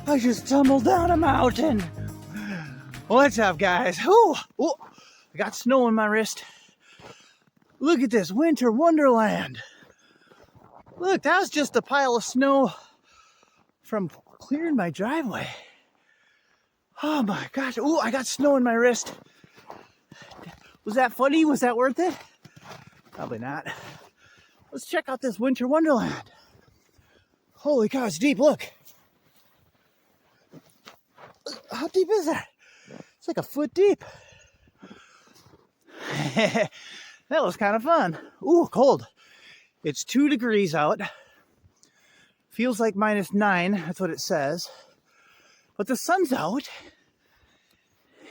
I just tumbled down a mountain. What's up, guys? Ooh, I got snow in my wrist. Look at this winter wonderland. Look, that was just a pile of snow from clearing my driveway. Oh my gosh. Ooh, I got snow in my wrist. Was that funny? Was that worth it? Probably not. Let's check out this winter wonderland. Holy cow, it's deep. Look. How deep is that? It's like a foot deep. That was kind of fun. Ooh, cold. It's 2 degrees out. Feels like -9. That's what it says. But the sun's out.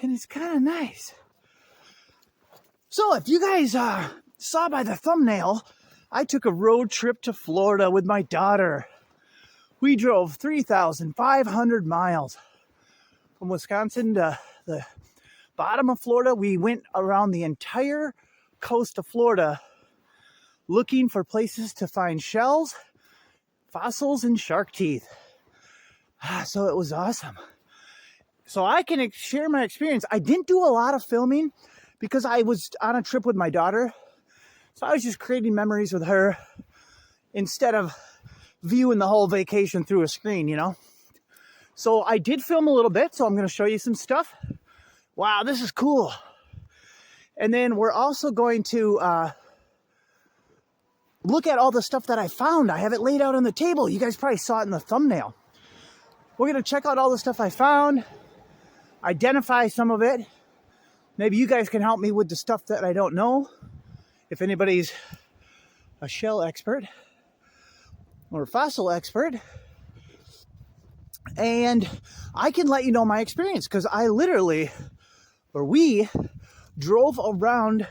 And it's kind of nice. So if you guys saw by the thumbnail, I took a road trip to Florida with my daughter. We drove 3,500 miles. From Wisconsin to the bottom of Florida. We went around the entire coast of Florida looking for places to find shells, fossils, and shark teeth. So it was awesome. So I can share my experience. I didn't do a lot of filming because I was on a trip with my daughter. So I was just creating memories with her instead of viewing the whole vacation through a screen, you know? So I did film a little bit, so I'm going to show you some stuff. Wow, this is cool. And then we're also going to look at all the stuff that I found. I have it laid out on the table. You guys probably saw it in the thumbnail. We're going to check out all the stuff I found, identify some of it. Maybe you guys can help me with the stuff that I don't know. If anybody's a shell expert or a fossil expert. And I can let you know my experience because we drove around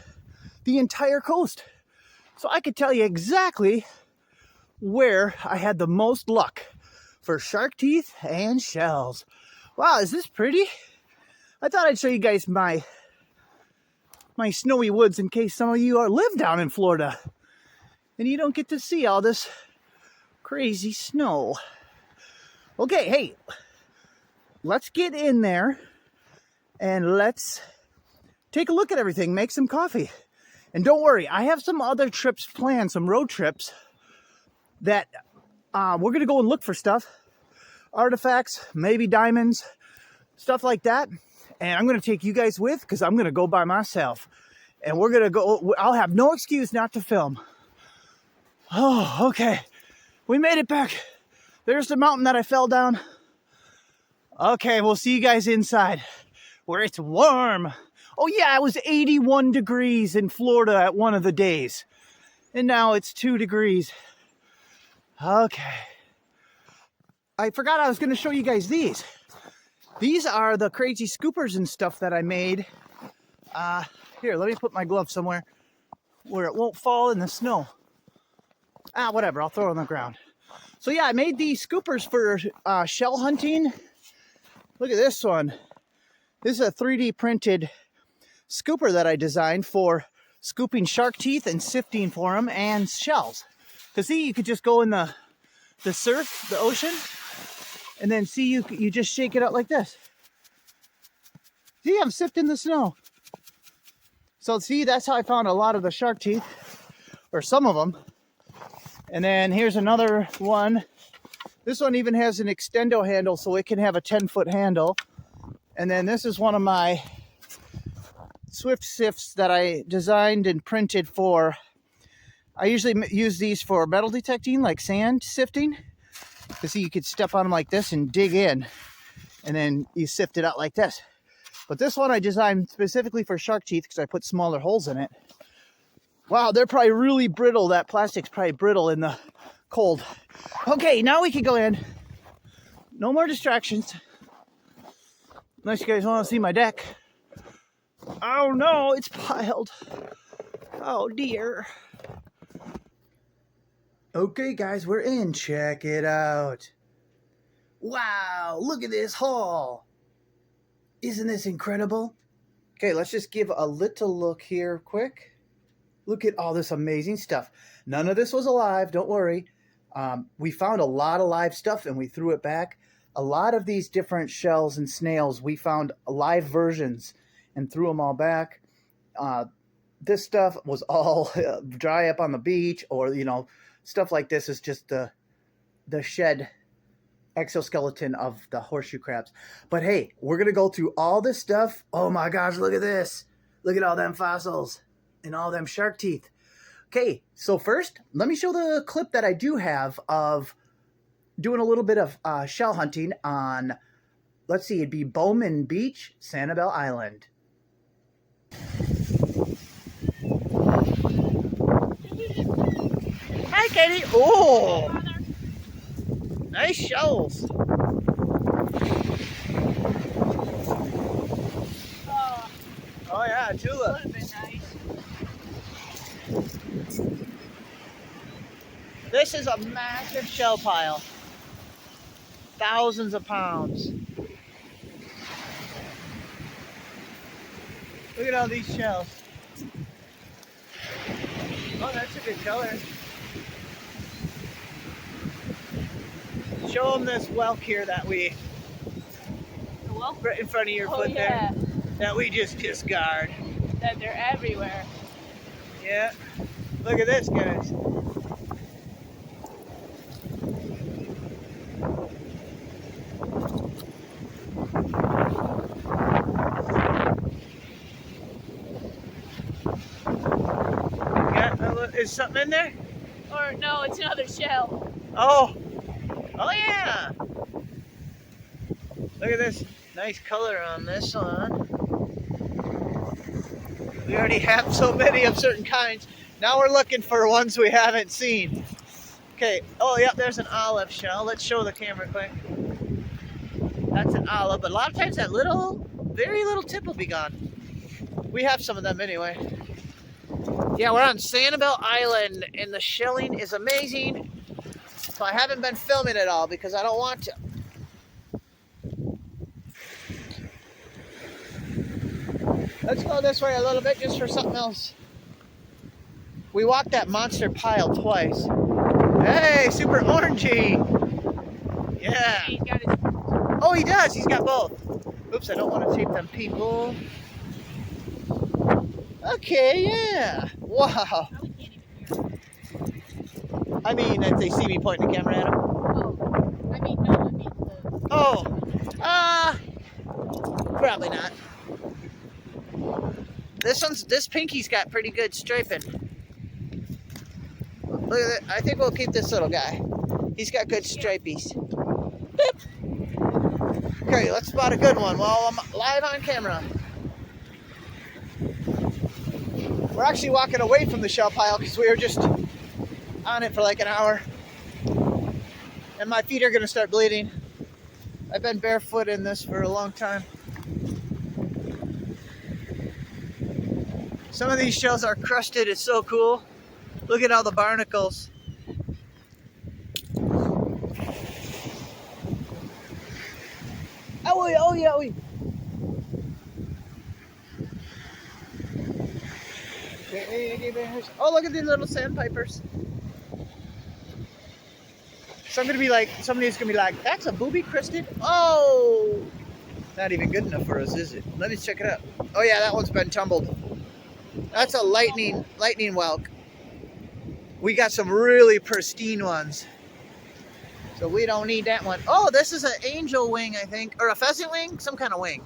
the entire coast. So I could tell you exactly where I had the most luck for shark teeth and shells. Wow, is this pretty? I thought I'd show you guys my snowy woods in case some of you live down in Florida and you don't get to see all this crazy snow. Okay, hey, let's get in there and let's take a look at everything, make some coffee. And don't worry, I have some other trips planned, some road trips that we're going to go and look for stuff, artifacts, maybe diamonds, stuff like that. And I'm going to take you guys with because I'm going to go by myself. And we're going to go, I'll have no excuse not to film. Oh, okay. We made it back. There's the mountain that I fell down. Okay, we'll see you guys inside where it's warm. Oh yeah, it was 81 degrees in Florida at one of the days. And now it's 2 degrees. Okay. I forgot I was going to show you guys these. These are the crazy scoopers and stuff that I made. Here, let me put my glove somewhere where it won't fall in the snow. Whatever, I'll throw it on the ground. So yeah, I made these scoopers for shell hunting. Look at this one. This is a 3D printed scooper that I designed for scooping shark teeth and sifting for them and shells. Because see, you could just go in the surf, the ocean, and then see you just shake it out like this. See, I'm sifting the snow. So see, that's how I found a lot of the shark teeth, or some of them. And then here's another one. This one even has an extendo handle, so it can have a 10-foot handle. And then this is one of my Swift sifts that I designed and printed for. I usually use these for metal detecting, like sand sifting. You see, you could step on them like this and dig in, and then you sift it out like this. But this one I designed specifically for shark teeth because I put smaller holes in it. Wow, they're probably really brittle. That plastic's probably brittle in the cold. Okay, now we can go in. No more distractions. Unless you guys want to see my deck. Oh no, it's piled. Oh dear. Okay guys, we're in. Check it out. Wow, look at this haul. Isn't this incredible? Okay, let's just give a little look here quick. Look at all this amazing stuff. None of this was alive, don't worry. We found a lot of live stuff and we threw it back. A lot of these different shells and snails, we found live versions and threw them all back. This stuff was all dry up on the beach, or, you know, stuff like this is just the shed exoskeleton of the horseshoe crabs. But hey, we're going to go through all this stuff. Oh my gosh, look at this. Look at all them fossils and all them shark teeth. Okay, so first, let me show the clip that I do have of doing a little bit of shell hunting on, let's see, it'd be Bowman Beach, Sanibel Island. Hi, Katie. Oh, nice shells. Oh yeah, julep. Would have been nice. This is a massive shell pile. Thousands of pounds. Look at all these shells. Oh, that's a good color. Show them this whelk here that we, The wolf? right in front of your Oh, foot yeah. there, that we just discard. That they're everywhere. Yeah. Look at this, guys. Is something in there? Or no, it's another shell. Oh. Oh yeah. Look at this nice color on this one. We already have so many of certain kinds. Now we're looking for ones we haven't seen. Okay. Oh, yeah, there's an olive shell. Let's show the camera quick. That's an olive, but a lot of times that little, very little tip will be gone. We have some of them anyway. Yeah, we're on Sanibel Island, and the shelling is amazing. So I haven't been filming it all because I don't want to. Let's go this way a little bit just for something else. We walked that monster pile twice. Hey, super orangey. Yeah. He's got his. Oh, he does. He's got both. Oops, I don't want to tape them people. Okay, yeah. Wow. Oh, we can't even hear. I mean, if they see me pointing the camera at them. Oh, I mean, no, I mean the. Oh, probably not. This pinky's got pretty good striping. Look at that. I think we'll keep this little guy. He's got good stripies. Boop. Okay, let's spot a good one while I'm live on camera. We're actually walking away from the shell pile because we were just on it for like an hour. And my feet are going to start bleeding. I've been barefoot in this for a long time. Some of these shells are crusted. It's so cool. Look at all the barnacles. Owie, owie, owie. Oh, look at these little sandpipers. So I'm gonna be like, somebody's gonna be like, that's a booby crested? Oh! Not even good enough for us, is it? Let me check it out. Oh yeah, that one's been tumbled. That's a lightning whelk. We got some really pristine ones. So we don't need that one. Oh, this is an angel wing, I think. Or a pheasant wing? Some kind of wing.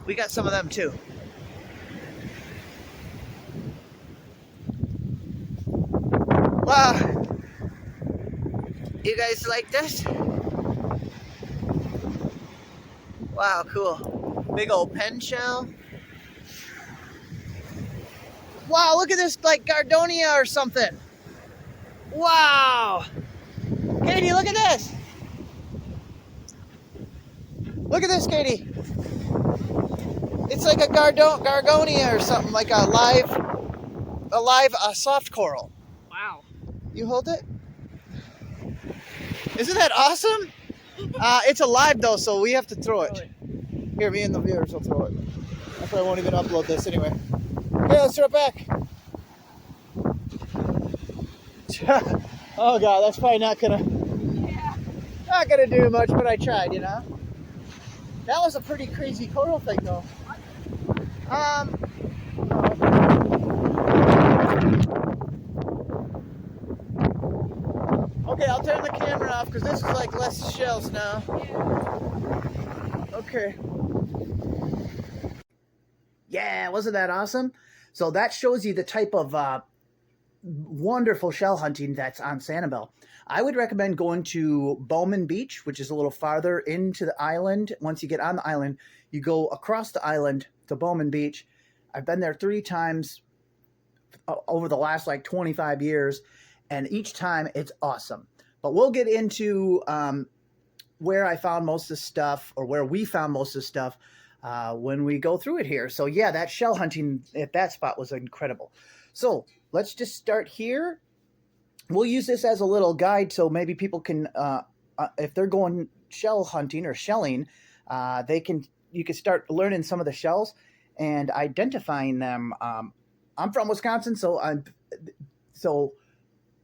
We got some of them too. Wow. You guys like this? Wow, cool. Big old pen shell. Wow, look at this, like Gardonia or something. Wow. Katie, look at this. Look at this, Katie. It's like a Gargonia or something, like a live soft coral. Wow. You hold it? Isn't that awesome? It's alive though, so we have to throw it. Here, me and the viewers will throw it. That's why I won't even upload this anyway. Okay, let's throw it back. Oh God, that's probably not gonna do much, but I tried, you know. That was a pretty crazy coral thing, though. Um, okay, I'll turn the camera off because this is like less shells now. Okay. Yeah, wasn't that awesome? So that shows you the type of wonderful shell hunting that's on Sanibel. I would recommend going to Bowman Beach, which is a little farther into the island. Once you get on the island, you go across the island to Bowman Beach. I've been there 3 times over the last like 25 years, and each time it's awesome. But we'll get into where I found most of the stuff, or where we found most of the stuff when we go through it here. So yeah, that shell hunting at that spot was incredible. So let's just start here. We'll use this as a little guide so maybe people can, if they're going shell hunting or shelling, you can start learning some of the shells and identifying them. I'm from Wisconsin, so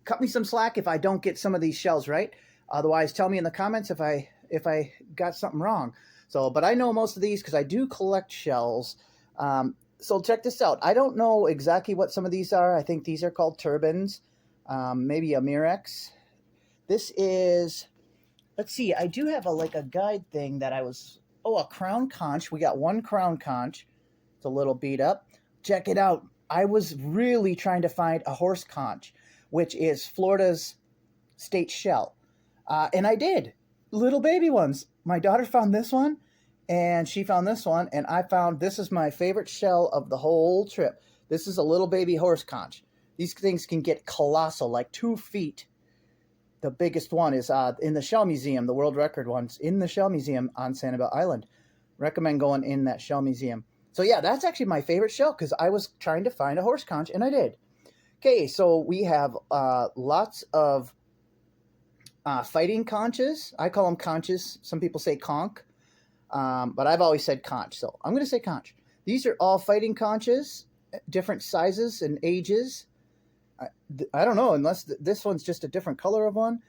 cut me some slack if I don't get some of these shells right. Otherwise, tell me in the comments if I got something wrong. So, but I know most of these because I do collect shells. So check this out. I don't know exactly what some of these are. I think these are called turbans, maybe a Mirex. This is, let's see, I do have a guide thing that a crown conch. We got one crown conch. It's a little beat up. Check it out. I was really trying to find a horse conch, which is Florida's state shell. And I did. Little baby ones. My daughter found this one, and she found this one, and I found this is my favorite shell of the whole trip. This is a little baby horse conch. These things can get colossal, like 2 feet. The biggest one is in the Shell Museum, the world record one's in the Shell Museum on Sanibel Island. Recommend going in that Shell Museum. So yeah, that's actually my favorite shell because I was trying to find a horse conch, and I did. Okay, so we have lots of fighting conches. I call them conches. Some people say conch, but I've always said conch, so I'm going to say conch. These are all fighting conches, different sizes and ages. I don't know, unless this one's just a different color of one.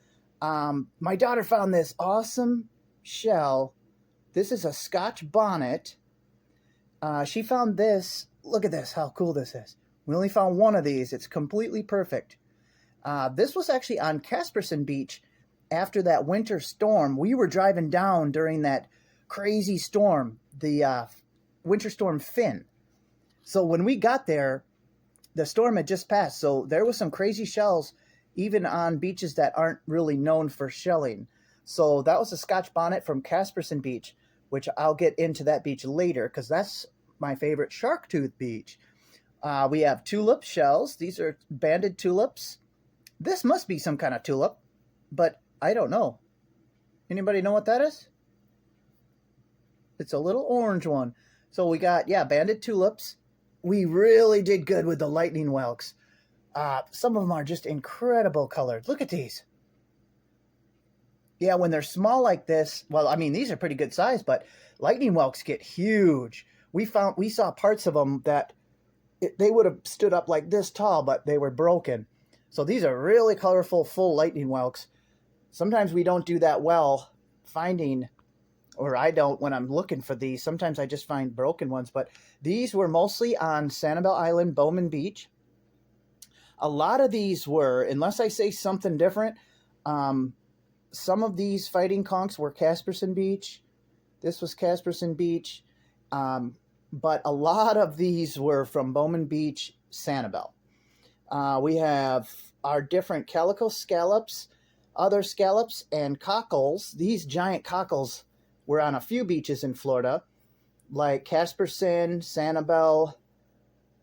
My daughter found this awesome shell. This is a Scotch bonnet. She found this. Look at this, how cool this is. We only found one of these. It's completely perfect. This was actually on Caspersen Beach after that winter storm. We were driving down during that crazy storm, the winter storm Finn. So when we got there, the storm had just passed. So there was some crazy shells even on beaches that aren't really known for shelling. So that was a Scotch bonnet from Caspersen Beach, which I'll get into that beach later because that's my favorite shark tooth beach. We have tulip shells. These are banded tulips. This must be some kind of tulip, but I don't know. Anybody know what that is? It's a little orange one. So we got, banded tulips. We really did good with the lightning whelks. Some of them are just incredible colored. Look at these. Yeah, when they're small like this, well, I mean, these are pretty good size, but lightning whelks get huge. We saw parts of them that they would have stood up like this tall, but they were broken. So these are really colorful, full lightning whelks. Sometimes we don't do that well finding, or I don't when I'm looking for these. Sometimes I just find broken ones, but these were mostly on Sanibel Island, Bowman Beach. A lot of these were, unless I say something different, some of these fighting conchs were Caspersen Beach. This was Caspersen Beach. But a lot of these were from Bowman Beach, Sanibel. We have our different calico scallops, other scallops, and cockles. These giant cockles were on a few beaches in Florida, like Caspersen, Sanibel,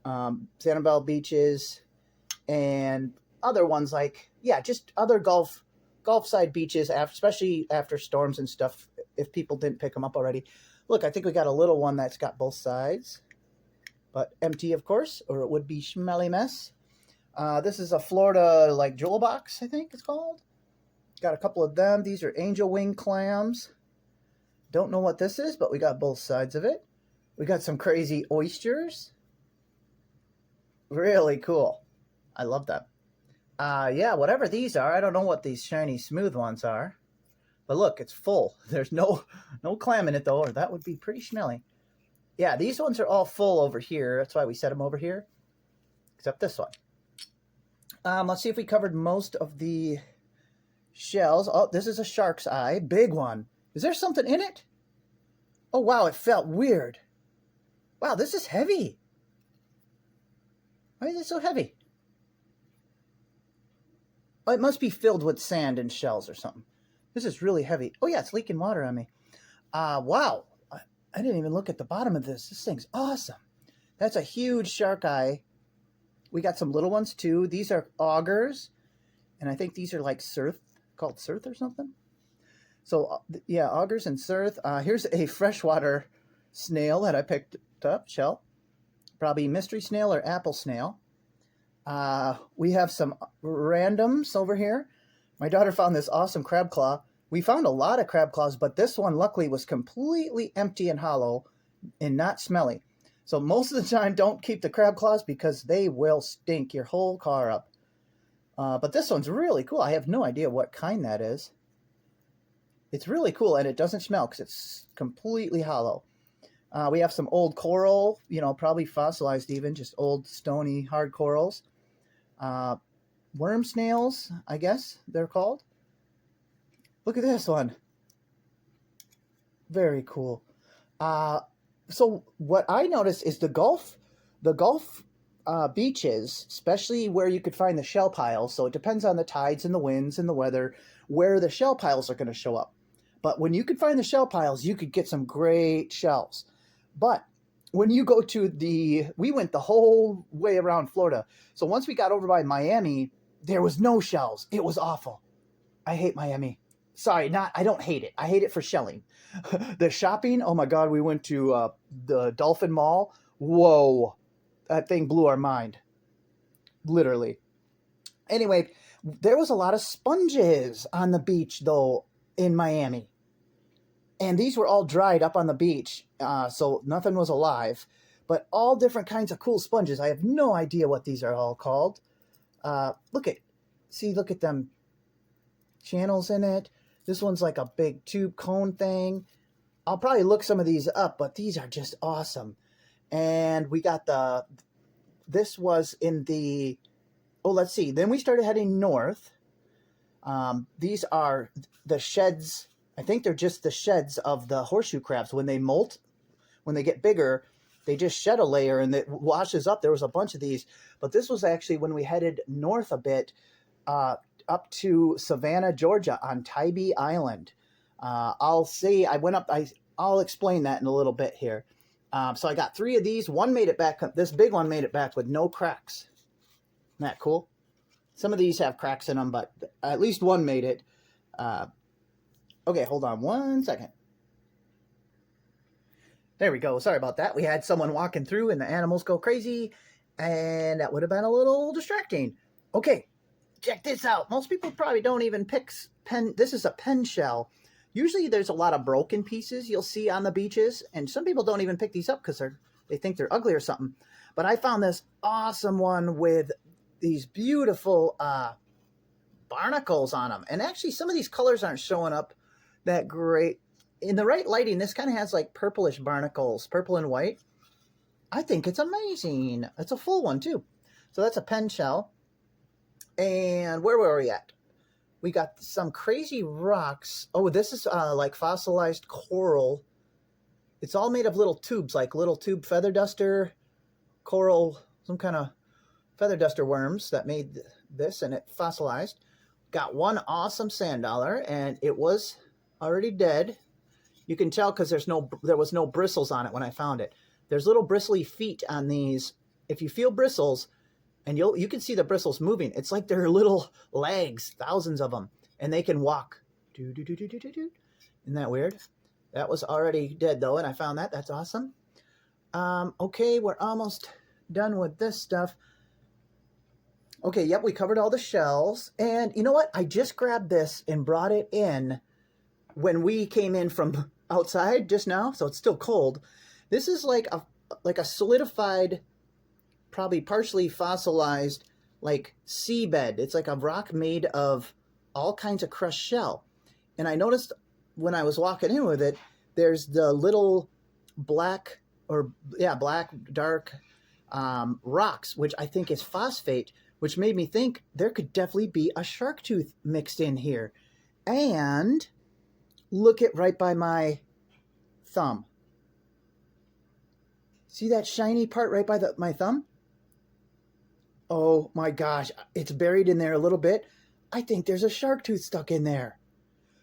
Sanibel beaches, and other ones like, just other Gulf side beaches, especially after storms and stuff, if people didn't pick them up already. Look, I think we got a little one that's got both sides, but empty, of course, or it would be smelly mess. This is a Florida, jewel box, I think it's called. Got a couple of them. These are angel wing clams. Don't know what this is, but we got both sides of it. We got some crazy oysters. Really cool. I love that. Yeah, whatever these are. I don't know what these shiny smooth ones are. But look, it's full. There's no clam in it though, or that would be pretty smelly. Yeah, these ones are all full over here. That's why we set them over here. Except this one. Let's see if we covered most of the shells. Oh, this is a shark's eye. Big one. Is there something in it? Oh, wow, it felt weird. Wow, this is heavy. Why is it so heavy? Oh, it must be filled with sand and shells or something. This is really heavy. Oh, yeah, it's leaking water on me. Wow. I didn't even look at the bottom of this. This thing's awesome. That's a huge shark eye. We got some little ones, too. These are augers. And I think these are like surf, called surf or something. So, yeah, augers and surf. Here's a freshwater snail that I picked up, shell. Probably mystery snail or apple snail. We have some randoms over here. My daughter found this awesome crab claw. We found a lot of crab claws, but this one luckily was completely empty and hollow and not smelly. So most of the time, don't keep the crab claws because they will stink your whole car up. But this one's really cool. I have no idea what kind that is. It's really cool, and it doesn't smell because it's completely hollow. We have some old coral, probably fossilized even, just old stony hard corals. Worm snails, I guess they're called. Look at this one. Very cool. So what I noticed is the Gulf beaches, especially where you could find the shell piles. So it depends on the tides and the winds and the weather, where the shell piles are going to show up. But when you could find the shell piles, you could get some great shells. But when you go to we went the whole way around Florida. So once we got over by Miami, there was no shells. It was awful. I hate Miami. Sorry, I don't hate it. I hate it for shelling. The shopping, oh my God, we went to the Dolphin Mall. Whoa, that thing blew our mind. Literally. Anyway, there was a lot of sponges on the beach, though, in Miami. And these were all dried up on the beach, so nothing was alive. But all different kinds of cool sponges. I have no idea what these are all called. Look at them channels in it. This one's like a big tube cone thing. I'll probably look some of these up, but these are just awesome. And we got this was in let's see. Then we started heading north. These are the sheds. I think they're just the sheds of the horseshoe crabs. When they molt, when they get bigger, they just shed a layer and it washes up. There was a bunch of these. But this was actually when we headed north a bit, up to Savannah, Georgia on Tybee Island. I'll explain that in a little bit here. So I got 3 of these. One made it back. This big one made it back with no cracks. Isn't that cool? Some of these have cracks in them, but at least one made it. Okay, hold on one second. There we go. Sorry about that. We had someone walking through and the animals go crazy, and that would have been a little distracting. Okay, check this out. Most people probably don't even pick pen. This is a pen shell. Usually there's a lot of broken pieces you'll see on the beaches, and some people don't even pick these up because they think they're ugly or something. But I found this awesome one with these beautiful barnacles on them. And actually, some of these colors aren't showing up that great. In the right lighting, this kind of has like purplish barnacles, purple and white. I think it's amazing. It's a full one, too. So that's a pen shell. And where were we at? We got some crazy rocks. Oh, this is like fossilized coral. It's all made of little tubes, like little tube feather duster, coral, some kind of feather duster worms that made this, and it fossilized. Got one awesome sand dollar, and it was already dead. You can tell because there was no bristles on it when I found it. There's little bristly feet on these. If you feel bristles, and you can see the bristles moving. It's like they're little legs, thousands of them, and they can walk. Isn't that weird? That was already dead though, and I found that. That's awesome. Okay, we're almost done with this stuff. Okay, yep, we covered all the shells. And you know what? I just grabbed this and brought it in when we came in from outside just now, so it's still cold. This is like a solidified, probably partially fossilized like seabed. It's like a rock made of all kinds of crushed shell. And I noticed when I was walking in with it, there's the little black black dark rocks, which I think is phosphate, which made me think there could definitely be a shark tooth mixed in here. And look at right by my thumb. See that shiny part right by my thumb? Oh my gosh, it's buried in there a little bit. I think there's a shark tooth stuck in there.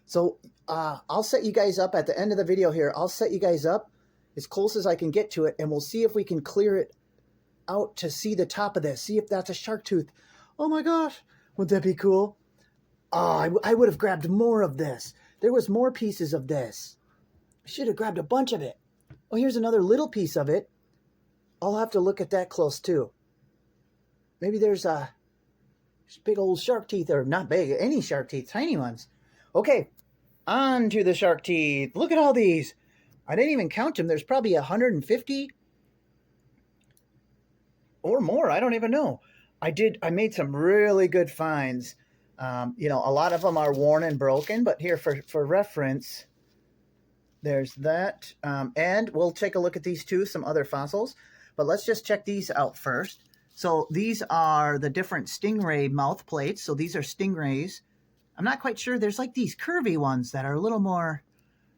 So I'll set you guys up at the end of the video here. I'll set you guys up as close as I can get to it, and we'll see if we can clear it out to see the top of this. See if that's a shark tooth. Oh my gosh, would that be cool? Oh, I would have grabbed more of this. There was more pieces of this. I should have grabbed a bunch of it. Oh, here's another little piece of it. I'll have to look at that close too. Maybe there's a big old shark teeth, or not big, any shark teeth, tiny ones. Okay, on to the shark teeth. Look at all these. I didn't even count them. There's probably 150 or more. I don't even know. I made some really good finds. You know, a lot of them are worn and broken, but here for reference, there's that. And we'll take a look at these too, some other fossils. But let's just check these out first. So these are the different stingray mouth plates. So these are stingrays. I'm not quite sure. There's like these curvy ones that are a little more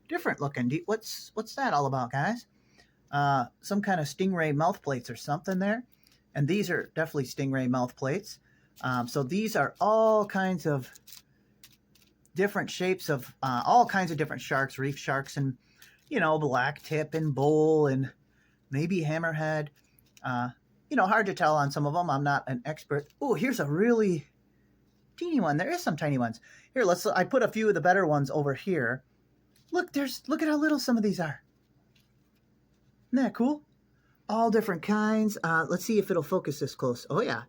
different looking. What's that all about, guys? Some kind of stingray mouth plates or something there. And these are definitely stingray mouth plates. So these are all kinds of different shapes of all kinds of different sharks, reef sharks, and, you know, black tip and bull and maybe hammerhead. You know, hard to tell on some of them. I'm not an expert. Oh, here's a really teeny one. There is some tiny ones. Here, I put a few of the better ones over here. Look at how little some of these are. Isn't that cool? All different kinds. Let's see if it'll focus this close. Oh yeah.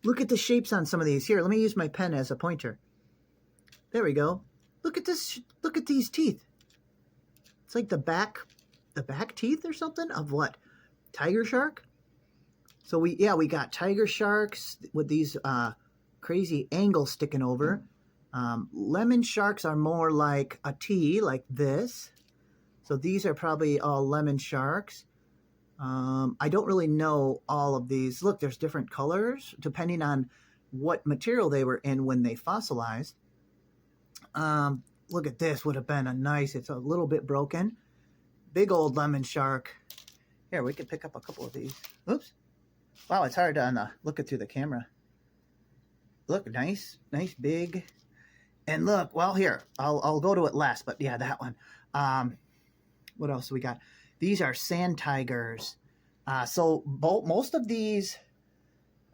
Look at the shapes on some of these. Here, let me use my pen as a pointer. There we go. Look at this. Look at these teeth. It's like the back teeth or something of what? Tiger shark? So we got tiger sharks with these crazy angles sticking over. Lemon sharks are more like a T, like this. So these are probably all lemon sharks. I don't really know all of these. Look, there's different colors depending on what material they were in when they fossilized. Look at this. Would have been a nice, it's a little bit broken. Big old lemon shark. Here, we could pick up a couple of these. Oops. Wow, it's hard to look it through the camera. Look, nice big. And look, well, here, I'll go to it last, but yeah, that one. What else do we got? These are sand tigers. So most of these,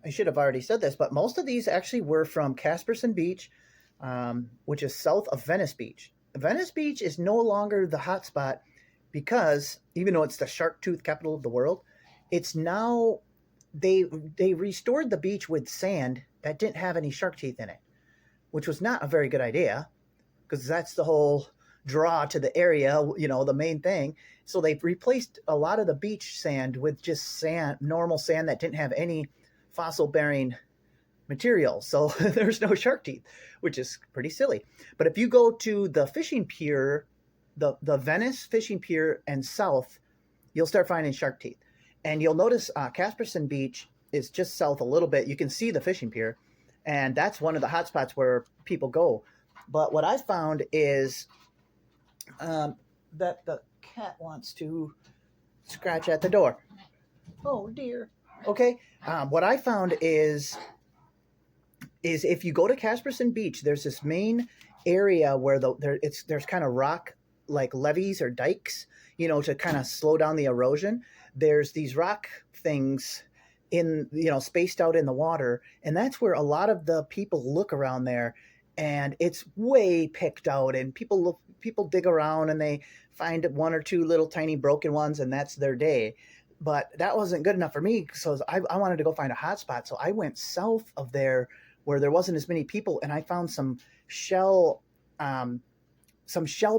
I should have already said this, but most of these actually were from Caspersen Beach, which is south of Venice Beach. Venice Beach is no longer the hot spot because, even though it's the shark tooth capital of the world, it's now, they restored the beach with sand that didn't have any shark teeth in it, which was not a very good idea because that's the whole draw to the area, you know, the main thing. So they've replaced a lot of the beach sand with just sand, normal sand that didn't have any fossil-bearing material. So there's no shark teeth, which is pretty silly. But if you go to the fishing pier, the Venice fishing pier and south, you'll start finding shark teeth. And you'll notice Caspersen Beach is just south a little bit. You can see the fishing pier, and that's one of the hot spots where people go. But what I found is that the cat wants to scratch at the door. Oh dear. Okay. What I found is if you go to Caspersen Beach, there's this main area where there's kind of rock like levees or dikes, you know, to kind of slow down the erosion. There's these rock things in, you know, spaced out in the water, and that's where a lot of the people look around there, and it's way picked out, and people dig around and they find one or two little tiny broken ones, and that's their day. But that wasn't good enough for me, so I wanted to go find a hot spot. So I went south of there where there wasn't as many people, and I found some shell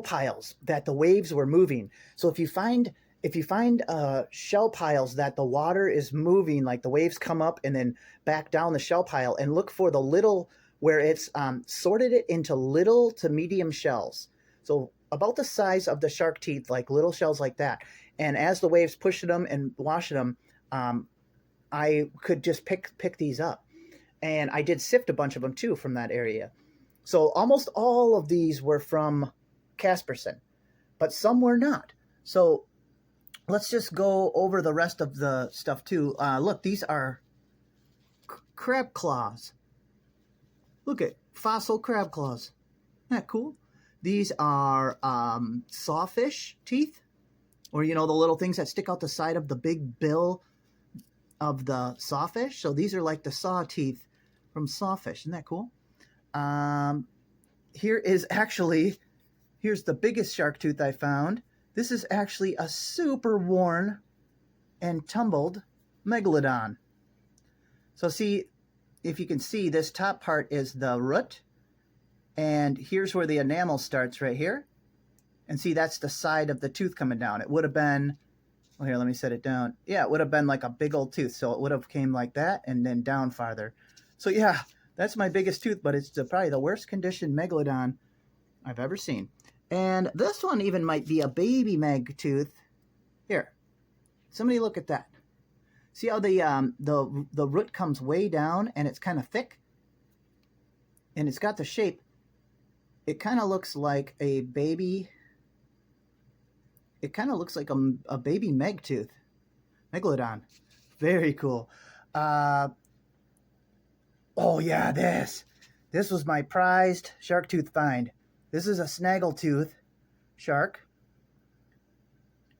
piles that the waves were moving. So if you find if you find shell piles that the water is moving, like the waves come up and then back down the shell pile, and look for the little, where it's sorted it into little to medium shells. So about the size of the shark teeth, like little shells like that. And as the waves push them and wash them, I could just pick these up. And I did sift a bunch of them too from that area. So almost all of these were from Caspersen, but some were not. So let's just go over the rest of the stuff too. Look, these are crab claws. Look at fossil crab claws. Isn't that cool? These are sawfish teeth, or you know, the little things that stick out the side of the big bill of the sawfish. So these are like the saw teeth from sawfish. Isn't that cool? Here's the biggest shark tooth I found. This is actually a super worn and tumbled megalodon. So see, if you can see, this top part is the root, and here's where the enamel starts right here. And see, that's the side of the tooth coming down. It would have been, well, here, let me set it down. Yeah, it would have been like a big old tooth. So it would have came like that and then down farther. So yeah, that's my biggest tooth, but it's probably the worst conditioned megalodon I've ever seen. And this one even might be a baby meg tooth. Here, somebody look at that. See how the root comes way down and it's kind of thick? And it's got the shape. It kind of looks like a baby. It kind of looks like a baby meg tooth. Megalodon. Very cool. Oh yeah, this was my prized shark tooth find. This is a snaggletooth shark.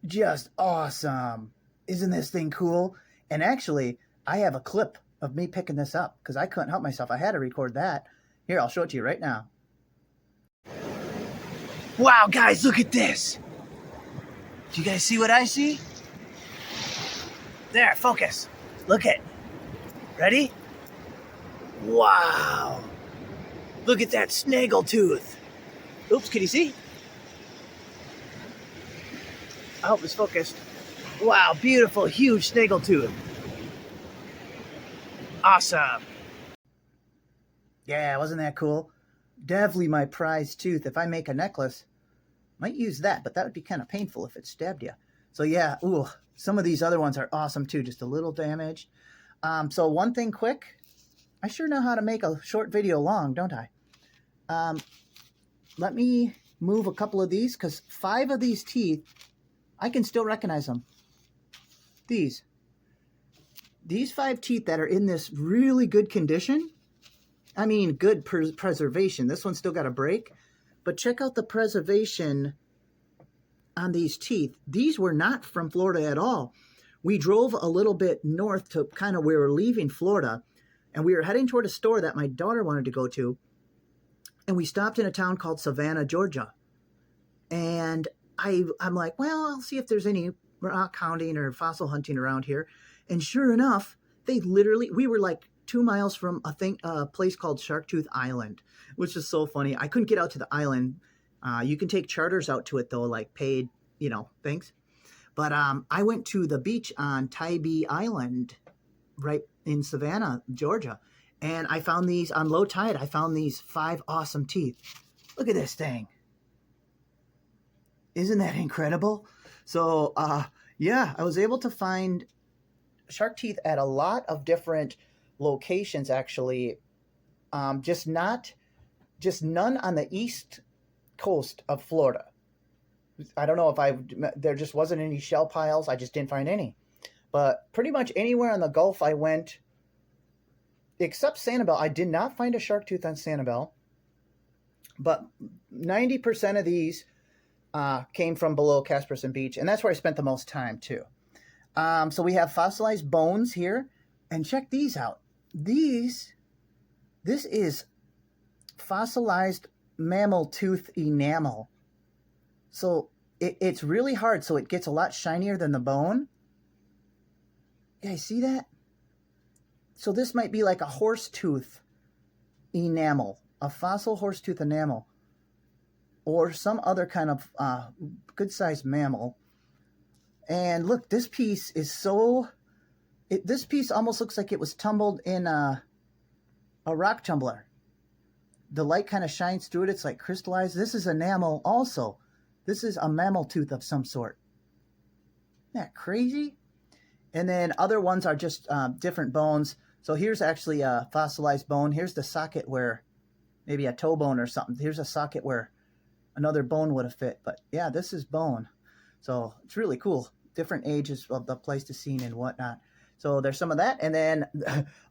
Just awesome. Isn't this thing cool? And actually, I have a clip of me picking this up because I couldn't help myself. I had to record that. Here, I'll show it to you right now. Wow, guys, look at this. Do you guys see what I see? There, focus. Look it. Ready? Wow. Look at that snaggletooth. Oops, can you see? I hope it's focused. Wow, beautiful, huge snaggletooth. Awesome. Yeah, wasn't that cool? Definitely my prized tooth. If I make a necklace, might use that, but that would be kind of painful if it stabbed you. So yeah, ooh, some of these other ones are awesome too, just a little damaged. So one thing quick, I sure know how to make a short video long, don't I? Let me move a couple of these, because 5 of these teeth, I can still recognize them. These 5 teeth that are in this really good condition, I mean good preservation. This one's still got a break, but check out the preservation on these teeth. These were not from Florida at all. We drove a little bit north to kind of where we're leaving Florida, and we were heading toward a store that my daughter wanted to go to, and we stopped in a town called Savannah, Georgia. And I'm like, well, I'll see if there's any rock hounding or fossil hunting around here. And sure enough, we were like 2 miles from a place called Sharktooth Island, which is so funny. I couldn't get out to the island. You can take charters out to it though, like paid, things. But I went to the beach on Tybee Island, right in Savannah, Georgia. And I found these on low tide. I found these 5 awesome teeth. Look at this thing. Isn't that incredible? So, yeah, I was able to find shark teeth at a lot of different locations, actually. Just none on the east coast of Florida. I don't know if there just wasn't any shell piles. I just didn't find any. But pretty much anywhere on the Gulf I went, except Sanibel. I did not find a shark tooth on Sanibel. But 90% of these came from below Caspersen Beach, and that's where I spent the most time too. So we have fossilized bones here, and check these out. This is fossilized mammal tooth enamel. So it's really hard, so it gets a lot shinier than the bone. You guys see that? So this might be like a horse tooth enamel, a fossil horse tooth enamel, or some other kind of good-sized mammal. And look, this piece is so... this piece almost looks like it was tumbled in a rock tumbler. The light kind of shines through it. It's like crystallized. This is enamel also. This is a mammal tooth of some sort. Isn't that crazy? And then other ones are just different bones. So here's actually a fossilized bone. Here's the socket where maybe a toe bone or something. Here's a socket where another bone would have fit. But yeah, this is bone. So it's really cool. Different ages of the Pleistocene and whatnot. So there's some of that. And then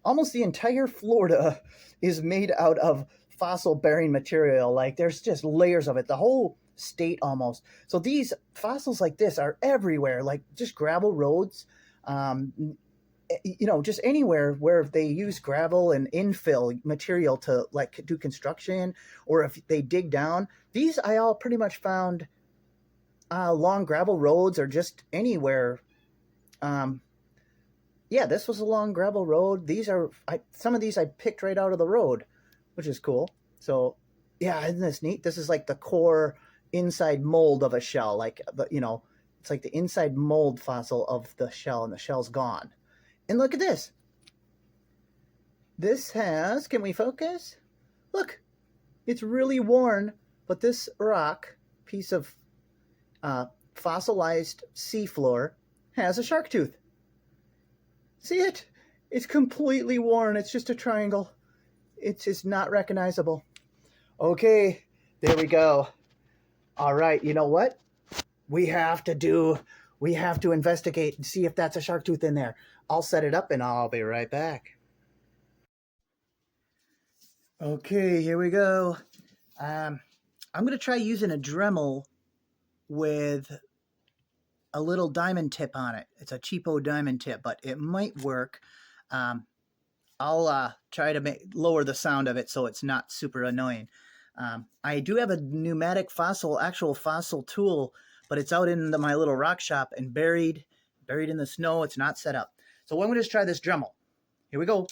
almost the entire Florida is made out of fossil-bearing material. Like there's just layers of it. The whole state almost. So these fossils like this are everywhere. Like just gravel roads. You know, just anywhere where they use gravel and infill material to like do construction, or if they dig down. These I all pretty much found along gravel roads or just anywhere. Yeah, this was a long gravel road. These are some of these I picked right out of the road, which is cool. So yeah, isn't this neat? This is like the core inside mold of a shell, like you know, it's like the inside mold fossil of the shell, and the shell's gone. And look at this. This has, can we focus? Look, it's really worn, but this rock, piece of fossilized seafloor, has a shark tooth. See it? It's completely worn. It's just a triangle. It's just not recognizable. Okay, there we go. All right, you know what? We have to investigate and see if that's a shark tooth in there. I'll set it up and I'll be right back. Okay, here we go. I'm going to try using a Dremel with a little diamond tip on it. It's a cheapo diamond tip, but it might work. I'll try to lower the sound of it so it's not super annoying. I do have a pneumatic actual fossil tool, but it's out in my little rock shop and buried in the snow. It's not set up. So I'm going to just try this Dremel. Here we go.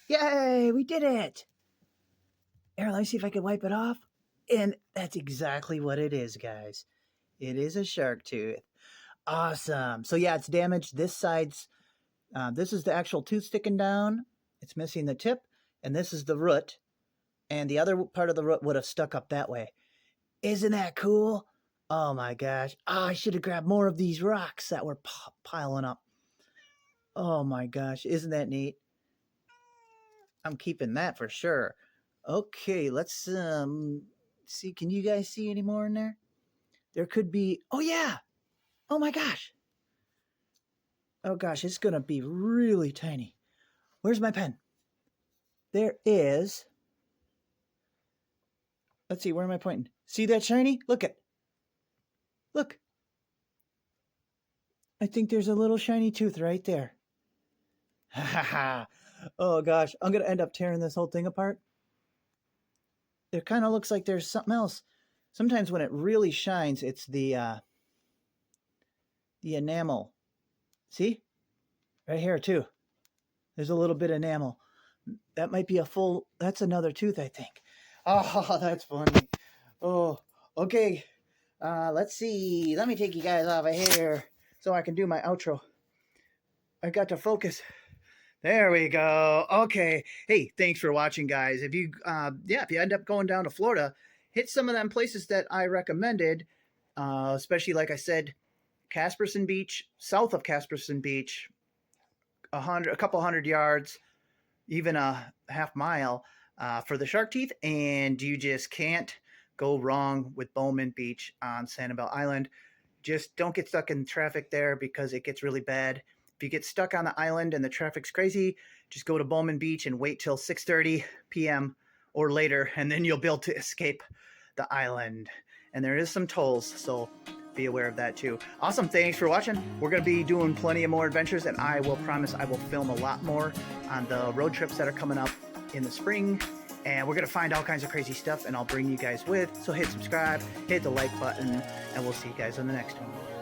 Yay, we did it. Here, let me see if I can wipe it off. And that's exactly what it is, guys. It is a shark tooth. Awesome. So yeah, it's damaged. This side's, this is the actual tooth sticking down. It's missing the tip. And this is the root. And the other part of the root would have stuck up that way. Isn't that cool? Oh my gosh. Oh, I should have grabbed more of these rocks that were piling up. Oh my gosh. Isn't that neat? I'm keeping that for sure. Okay, let's see. Can you guys see any more in there? There could be. Oh yeah. Oh my gosh. Oh gosh, it's gonna be really tiny. Where's my pen? There is. Let's see. Where am I pointing? See that shiny? Look it. Look. I think there's a little shiny tooth right there. Ha ha ha. Oh gosh, I'm gonna end up tearing this whole thing apart. There kind of looks like there's something else. Sometimes when it really shines, it's the enamel. See? Right here too. There's a little bit of enamel. That might be that's another tooth, I think. Oh, that's funny. Oh, okay. Let's see. Let me take you guys off of here so I can do my outro. I got to focus. There we go. Okay. Hey, thanks for watching, guys. If you, if you end up going down to Florida, hit some of them places that I recommended, especially, like I said, Casperson Beach, south of Casperson Beach, a couple hundred yards, even a half mile for the shark teeth, and you just can't go wrong with Bowman Beach on Sanibel Island. Just don't get stuck in traffic there because it gets really bad. If you get stuck on the island and the traffic's crazy, just go to Bowman Beach and wait till 6:30 p.m. or later, and then you'll be able to escape the island. And there is some tolls, so be aware of that too. Awesome, thanks for watching. We're going to be doing plenty of more adventures, and I will promise I will film a lot more on the road trips that are coming up in the spring. And we're going to find all kinds of crazy stuff, and I'll bring you guys with. So hit subscribe, hit the like button, and we'll see you guys on the next one.